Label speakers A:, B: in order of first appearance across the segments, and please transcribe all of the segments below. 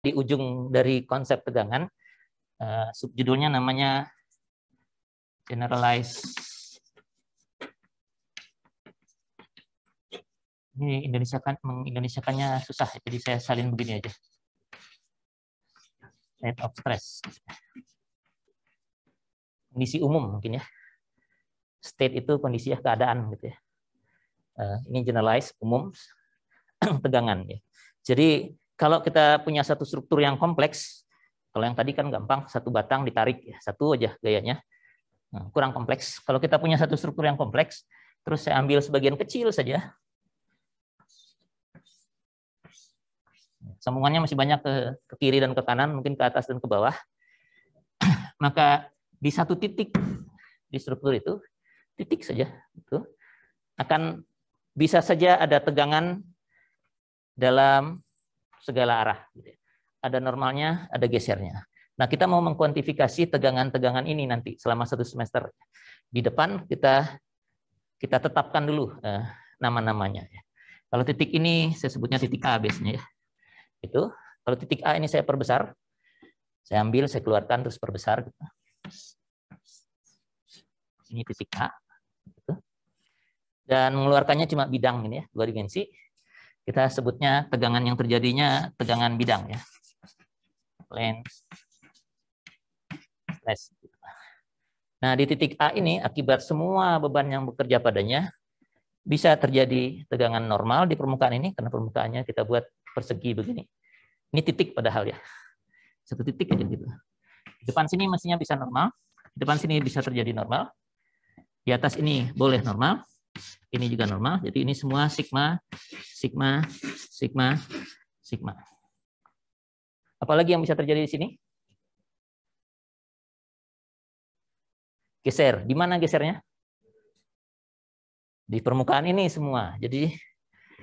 A: di ujung dari konsep tegangan. Subjudulnya namanya generalize. Ini mengindonesiakannya susah, jadi saya salin begini aja. State of stress. Kondisi umum mungkin ya. State itu kondisi ya, keadaan gitu ya. Ini generalize, umum, tegangan ya. Jadi kalau kita punya satu struktur yang kompleks, kalau yang tadi kan gampang, satu batang ditarik ya, satu aja gayanya. Kurang kompleks. Kalau kita punya satu struktur yang kompleks, terus saya ambil sebagian kecil saja. Sambungannya masih banyak ke kiri dan ke kanan, mungkin ke atas dan ke bawah. Maka di satu titik di struktur itu, titik saja, itu akan bisa saja ada tegangan dalam segala arah. Ada normalnya, ada gesernya. Nah, kita mau mengkuantifikasi tegangan-tegangan ini nanti selama satu semester. Di depan kita tetapkan dulu nama-namanya. Kalau titik ini saya sebutnya titik A biasanya ya. Itu kalau titik A ini saya perbesar, saya ambil, saya keluarkan terus perbesar. Gitu. Ini titik A. Gitu. Dan mengeluarkannya cuma bidang ini ya, 2 dimensi. Kita sebutnya tegangan yang terjadinya tegangan bidang ya. Plane stress. Nah, di titik A ini akibat semua beban yang bekerja padanya bisa terjadi tegangan normal di permukaan ini karena permukaannya kita buat persegi begini. Ini titik padahal ya. Satu titik aja gitu. Di depan sini mestinya bisa normal, di depan sini bisa terjadi normal. Di atas ini boleh normal. Ini juga normal. Jadi ini semua sigma, sigma, sigma, sigma. Apalagi yang bisa terjadi di sini? Geser. Di mana gesernya? Di permukaan ini semua. Jadi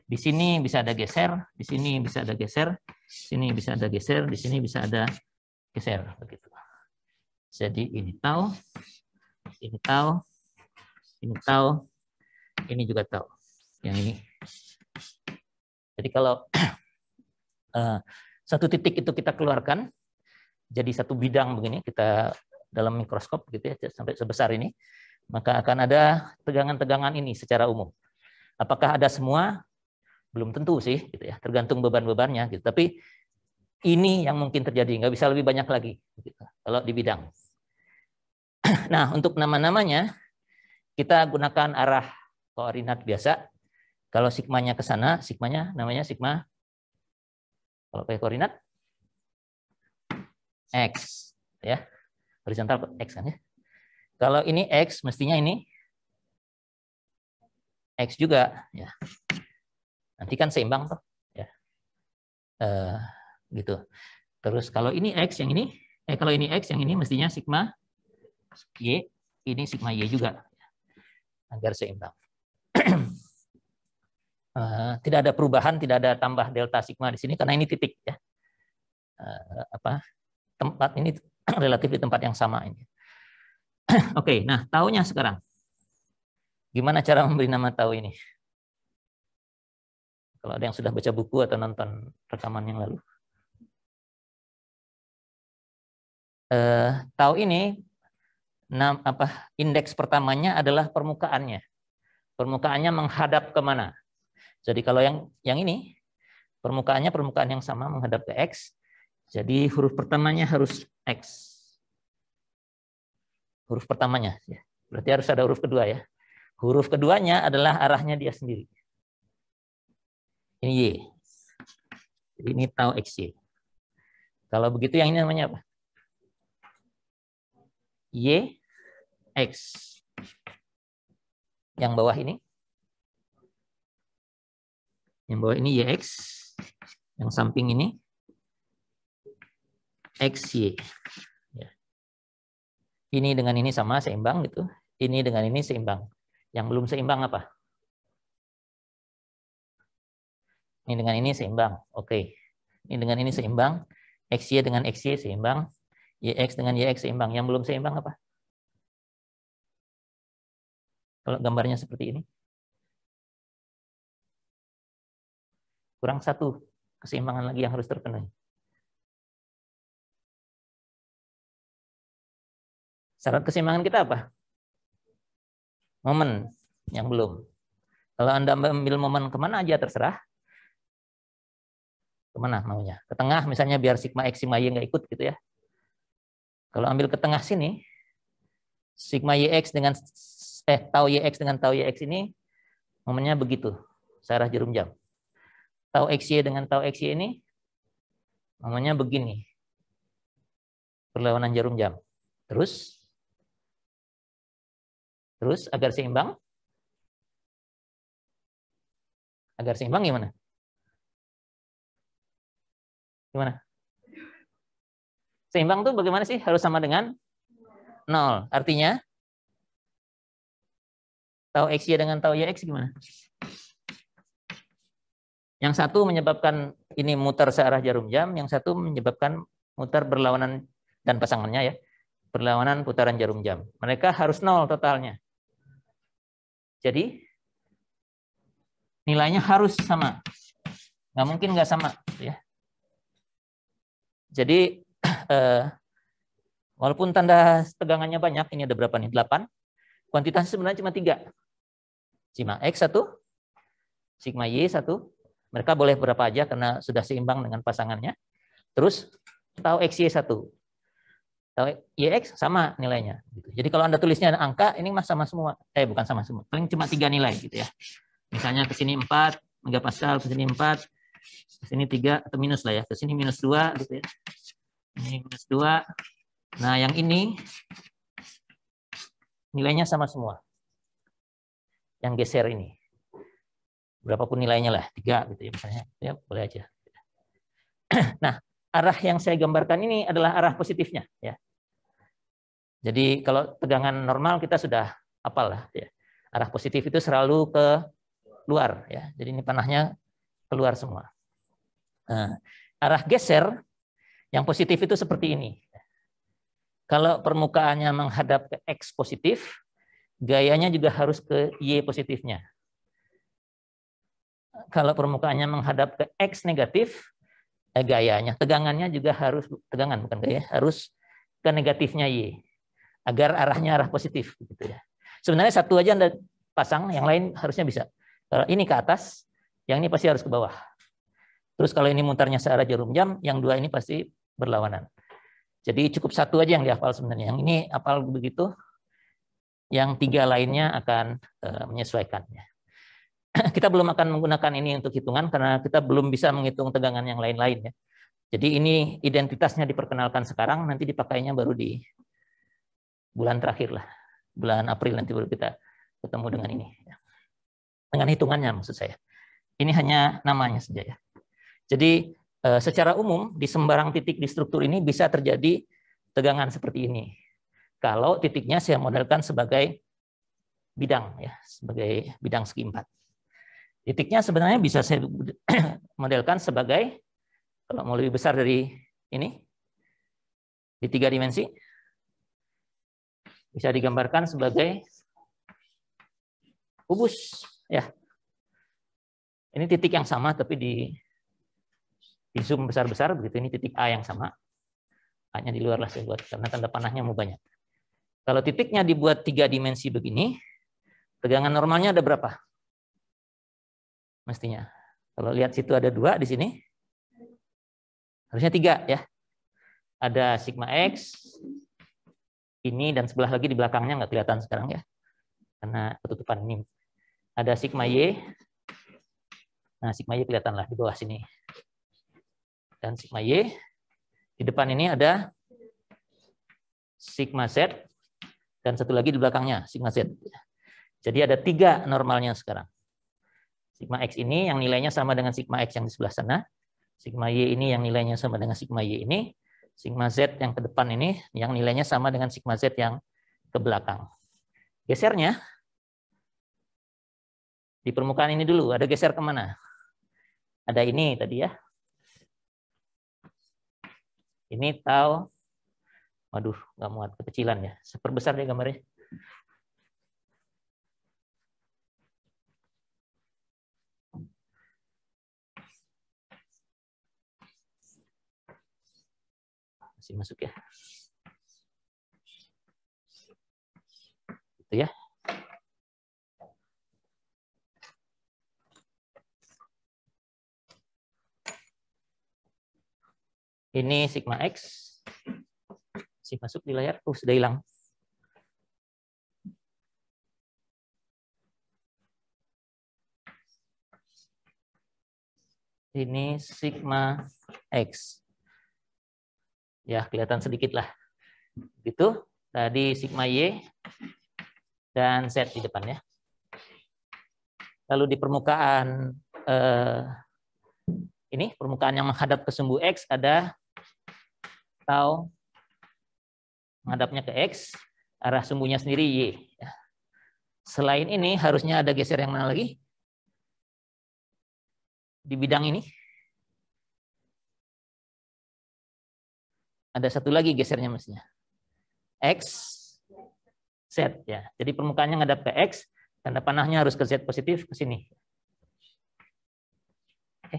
A: di sini bisa ada geser, di sini bisa ada geser, di sini bisa ada geser, di sini bisa ada geser begitu. Jadi ini tau, ini tau, ini tau, ini juga tau. Yang ini. Jadi kalau satu titik itu kita keluarkan jadi satu bidang begini, kita dalam mikroskop gitu ya sampai sebesar ini, maka akan ada tegangan-tegangan ini secara umum. Apakah ada semua? Belum tentu sih, gitu ya. Tergantung beban-bebannya. Gitu. Tapi ini yang mungkin terjadi, nggak bisa lebih banyak lagi, gitu, kalau di bidang. Nah, untuk nama-namanya kita gunakan arah koordinat biasa. Kalau sigmanya ke sana, sigmanya namanya sigma. Kalau pakai koordinat x, ya. Horizontal x kan ya. Kalau ini x, mestinya ini x juga, ya. Nanti kan seimbang toh, ya. Gitu. Terus kalau ini x yang ini, kalau ini x yang ini mestinya sigma y, ini sigma y juga, agar seimbang. Tidak ada perubahan, tidak ada tambah delta sigma di sini karena ini titik ya. Tempat ini relatif di tempat yang sama ini. Oke, nah taunya sekarang. Gimana cara memberi nama tau ini? Kalau ada yang sudah baca buku atau nonton rekaman yang lalu. Tau ini indeks pertamanya adalah permukaannya. Permukaannya menghadap kemana? Jadi kalau yang ini permukaannya permukaan yang sama menghadap ke X. Jadi huruf pertamanya harus X. Huruf pertamanya. Berarti harus ada huruf kedua ya. Huruf keduanya adalah arahnya dia sendiri. Ini Y. Jadi ini tau XY. Kalau begitu yang ini namanya apa? Y, X. Yang bawah ini. Yang bawah ini YX. Yang samping ini XY. Ya. Ini dengan ini sama, seimbang gitu. Ini dengan ini seimbang. Yang belum seimbang apa? Ini dengan ini seimbang. Oke. Ini dengan ini seimbang. XY dengan XY seimbang. YX dengan YX seimbang. Yang belum seimbang apa? Kalau gambarnya seperti ini. Kurang satu keseimbangan lagi yang harus terpenuhi. Syarat keseimbangan kita apa? Momen yang belum. Kalau Anda ambil momen kemana aja terserah. Kemana maunya? Ke tengah misalnya biar sigma X, sigma Y nggak ikut gitu ya. Kalau ambil ke tengah sini, sigma YX dengan tau YX dengan tau YX ini momennya begitu, searah jarum jam. Tau XY dengan tau XY ini momennya begini, berlawanan jarum jam. Terus agar seimbang gimana? Gimana? Seimbang tuh bagaimana sih? Harus sama dengan 0. Artinya tau XY dengan tau YX gimana? Yang satu menyebabkan ini muter searah jarum jam, yang satu menyebabkan muter berlawanan dan pasangannya ya. Berlawanan putaran jarum jam. Mereka harus 0 totalnya. Jadi nilainya harus sama. Nggak mungkin nggak sama ya. Jadi walaupun tanda tegangannya banyak, ini ada berapa nih? 8. Kuantitasnya sebenarnya cuma 3. Sigma X 1, sigma Y 1. Mereka boleh berapa aja karena sudah seimbang dengan pasangannya. Terus tau XY 1. Tau YX sama nilainya. Jadi kalau Anda tulisnya angka, ini mah sama semua. Bukan sama semua. Paling cuma 3 nilai gitu ya. Misalnya ke sini 4 megapascal, ke sini 4, ke sini 3 atau minus lah ya. Ke sini minus 2 gitu ya. Ini minus 2. Nah, yang ini nilainya sama semua. Yang geser ini. Berapapun nilainya lah, 3 gitu ya misalnya. Ya, boleh aja. Nah, arah yang saya gambarkan ini adalah arah positifnya ya. Jadi kalau tegangan normal kita sudah hafal lah ya. Arah positif itu selalu ke luar ya. Jadi ini panahnya keluar semua. Nah, arah geser yang positif itu seperti ini. Kalau permukaannya menghadap ke X positif, gayanya juga harus ke Y positifnya. Kalau permukaannya menghadap ke X negatif, gayanya, tegangannya juga harus, tegangan bukan gaya, harus ke negatifnya Y. Agar arahnya arah positif. Gitu ya. Sebenarnya satu aja Anda pasang, yang lain harusnya bisa. Kalau ini ke atas, yang ini pasti harus ke bawah. Terus kalau ini mutarnya searah jarum jam, yang dua ini pasti berlawanan. Jadi cukup satu aja yang dihafal sebenarnya. Yang ini hafal begitu, yang 3 lainnya akan menyesuaikannya. Kita belum akan menggunakan ini untuk hitungan karena kita belum bisa menghitung tegangan yang lain-lain ya. Jadi ini identitasnya diperkenalkan sekarang, nanti dipakainya baru di bulan terakhir lah. Bulan April nanti baru kita ketemu dengan ini. Dengan hitungannya maksud saya. Ini hanya namanya saja ya. Jadi secara umum di sembarang titik di struktur ini bisa terjadi tegangan seperti ini. Kalau titiknya saya modelkan sebagai bidang ya, sebagai bidang segi 4. Titiknya sebenarnya bisa saya modelkan sebagai, kalau mau lebih besar dari ini, di 3 dimensi, bisa digambarkan sebagai kubus ya. Ini titik yang sama tapi di zoom besar-besar begitu. Ini titik A yang sama. A-nya di luar lah saya buat karena tanda panahnya mau banyak. Kalau titiknya dibuat 3 dimensi begini, tegangan normalnya ada berapa? Mestinya. Kalau lihat situ ada 2 di sini. Harusnya 3 ya. Ada sigma X ini dan sebelah lagi di belakangnya nggak kelihatan sekarang ya. Karena ketutupan ini. Ada sigma Y. Nah, sigma Y kelihatan lah di bawah sini. Dan sigma Y. Di depan ini ada sigma Z. Dan satu lagi di belakangnya, sigma Z. Jadi ada 3 normalnya sekarang. Sigma X ini yang nilainya sama dengan sigma X yang di sebelah sana. Sigma Y ini yang nilainya sama dengan sigma Y ini. Sigma Z yang ke depan ini yang nilainya sama dengan sigma Z yang ke belakang. Gesernya di permukaan ini dulu. Ada geser kemana? Ada ini tadi ya. Ini tau. Waduh, nggak muat, kekecilan ya. Seperbesar deh gambarnya. Masih masuk ya. gitu ya. Ini sigma X. Masih masuk di layar. Sudah hilang. Ini sigma X. Ya, kelihatan sedikit lah. Gitu. Tadi sigma Y dan Z di depannya. Lalu di permukaan ini, permukaan yang menghadap ke sumbu X ada tau menghadapnya ke X, arah sumbunya sendiri Y. Selain ini harusnya ada geser yang mana lagi? Di bidang ini. Ada satu lagi gesernya mestinya. X, Z. Ya. Jadi permukaannya menghadap ke X, tanda panahnya harus ke Z positif, ke sini.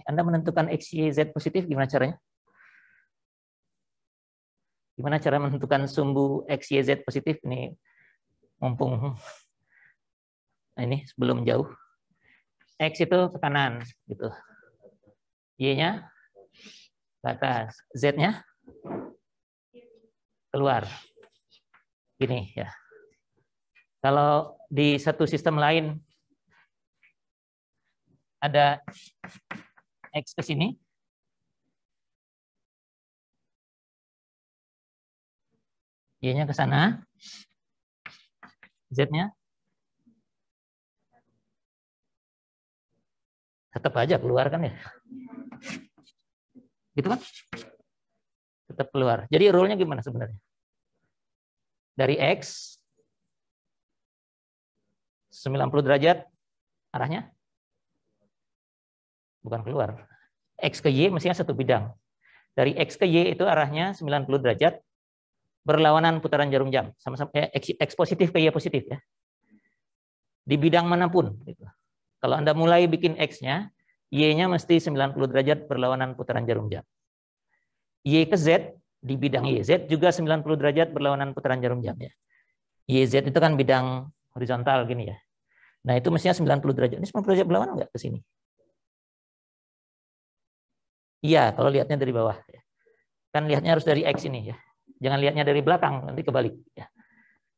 A: Anda menentukan X, Y, Z positif gimana caranya? Gimana cara menentukan sumbu X, Y, Z positif? Ini mumpung ini sebelum jauh. X itu ke kanan, gitu. Y-nya ke atas, Z-nya keluar. Gini ya. Kalau di satu sistem lain ada X ke sini, Y-nya ke sana, Z-nya tetap aja keluar kan ya. Gitu kan? Tetap keluar. Jadi rule-nya gimana sebenarnya? Dari X 90 derajat arahnya bukan keluar. X ke Y mestinya satu bidang. Dari X ke Y itu arahnya 90 derajat berlawanan putaran jarum jam, sama-sama X positif ke Y positif ya. Di bidang manapun gitu. Kalau Anda mulai bikin X-nya, Y-nya mesti 90 derajat berlawanan putaran jarum jam. Y ke Z di bidang YZ juga 90 derajat berlawanan putaran jarum jam ya. YZ itu kan bidang horizontal gini ya. Nah, itu mestinya 90 derajat. Ini 90 derajat berlawanan enggak ke sini? Iya, kalau lihatnya dari bawah ya. Kan lihatnya harus dari X ini ya. Jangan lihatnya dari belakang, nanti kebalik ya.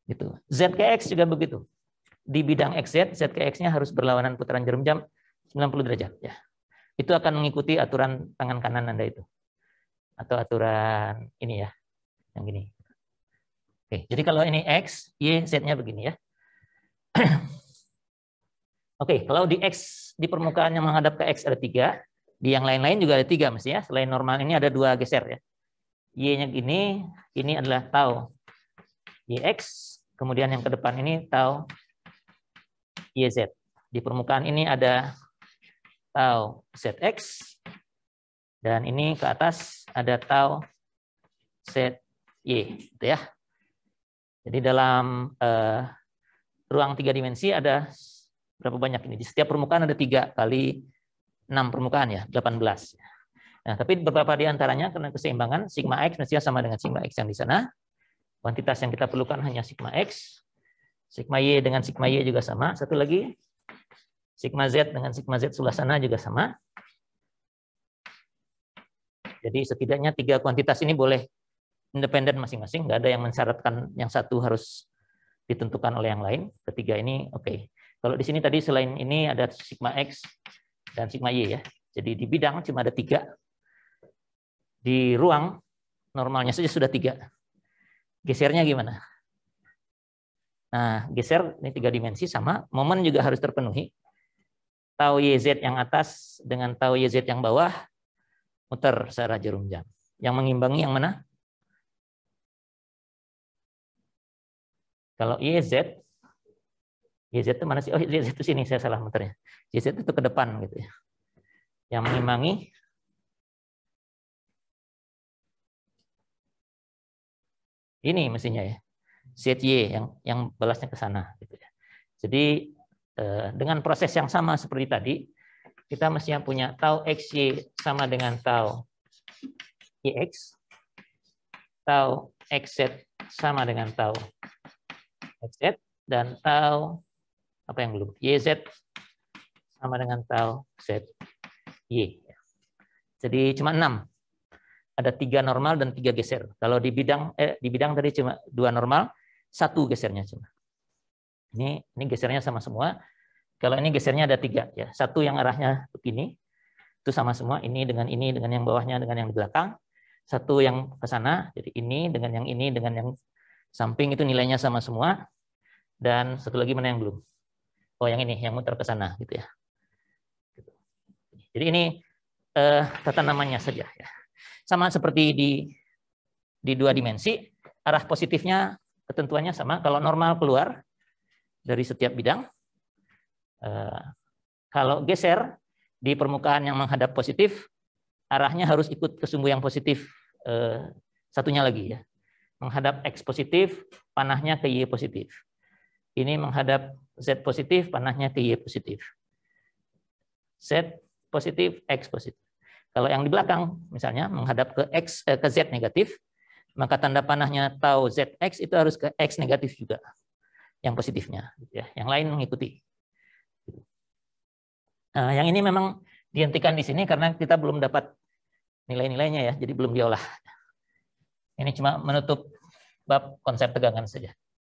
A: Gitu. Z ke X juga begitu. Di bidang XZ, Z ke X-nya harus berlawanan putaran jarum jam 90 derajat ya. Itu akan mengikuti aturan tangan kanan Anda itu. Atau aturan ini ya. Yang gini. Oke, jadi kalau ini X, Y, Z-nya begini ya. Oke, kalau di X di permukaan yang menghadap ke X ada 3, di yang lain-lain juga ada 3 mesti ya. Selain normal ini ada 2 geser ya. Y-nya gini, ini adalah tau YX, kemudian yang ke depan ini tau YZ. Di permukaan ini ada tau ZX, dan ini ke atas ada tau ZY, gitu ya. Jadi dalam ruang 3 dimensi ada berapa banyak ini? Di setiap permukaan ada 3 kali 6 permukaan ya, 18. Nah, tapi beberapa di antaranya karena keseimbangan, sigma X mestinya sama dengan sigma X yang di sana. Kuantitas yang kita perlukan hanya sigma X. Sigma Y dengan sigma Y juga sama. Satu lagi, sigma Z dengan sigma Z sebelah sana juga sama. Jadi setidaknya 3 kuantitas ini boleh independen masing-masing. Nggak ada yang mensyaratkan yang satu harus ditentukan oleh yang lain. Ketiga ini oke. Kalau di sini tadi selain ini ada sigma X dan sigma Y ya. Jadi di bidang cuma ada 3. Di ruang normalnya saja sudah 3. Gesernya gimana? Nah, geser ini 3 dimensi sama, momen juga harus terpenuhi. Tau YZ yang atas dengan tau YZ yang bawah muter searah jarum jam. Yang mengimbangi yang mana? Kalau YZ itu mana sih? Oh, YZ itu sini, saya salah muternya. YZ itu ke depan gitu ya. Yang mengimbangi ini mestinya ya. ZY yang balasnya ke sana gitu ya. Jadi dengan proses yang sama seperti tadi, kita mestinya punya tau XY sama dengan tau YX, tau XZ sama dengan tau XZ, dan tau apa yang belum? YZ sama dengan tau ZY. Jadi cuma 6. Ada 3 normal dan 3 geser. Kalau di bidang tadi cuma 2 normal, 1 gesernya cuma. Ini gesernya sama semua. Kalau ini gesernya ada 3 ya. 1 yang arahnya begini, itu sama semua. Ini dengan yang bawahnya dengan yang di belakang. 1 yang ke sana, jadi ini dengan yang samping itu nilainya sama semua. Dan 1 lagi mana yang belum? Oh, yang ini yang muter ke sana gitu ya. Jadi ini tata namanya saja ya. Sama seperti di 2 dimensi, arah positifnya ketentuannya sama. Kalau normal keluar dari setiap bidang, kalau geser di permukaan yang menghadap positif, arahnya harus ikut ke sumbu yang positif satunya lagi ya. Menghadap X positif, panahnya ke Y positif. Ini menghadap Z positif, panahnya ke Y positif. Z positif, X positif. Kalau yang di belakang, misalnya menghadap ke Z negatif, maka tanda panahnya tau ZX itu harus ke X negatif juga, yang positifnya. Ya. Yang lain mengikuti. Nah, yang ini memang dihentikan di sini karena kita belum dapat nilai-nilainya ya, jadi belum diolah. Ini cuma menutup bab konsep tegangan saja.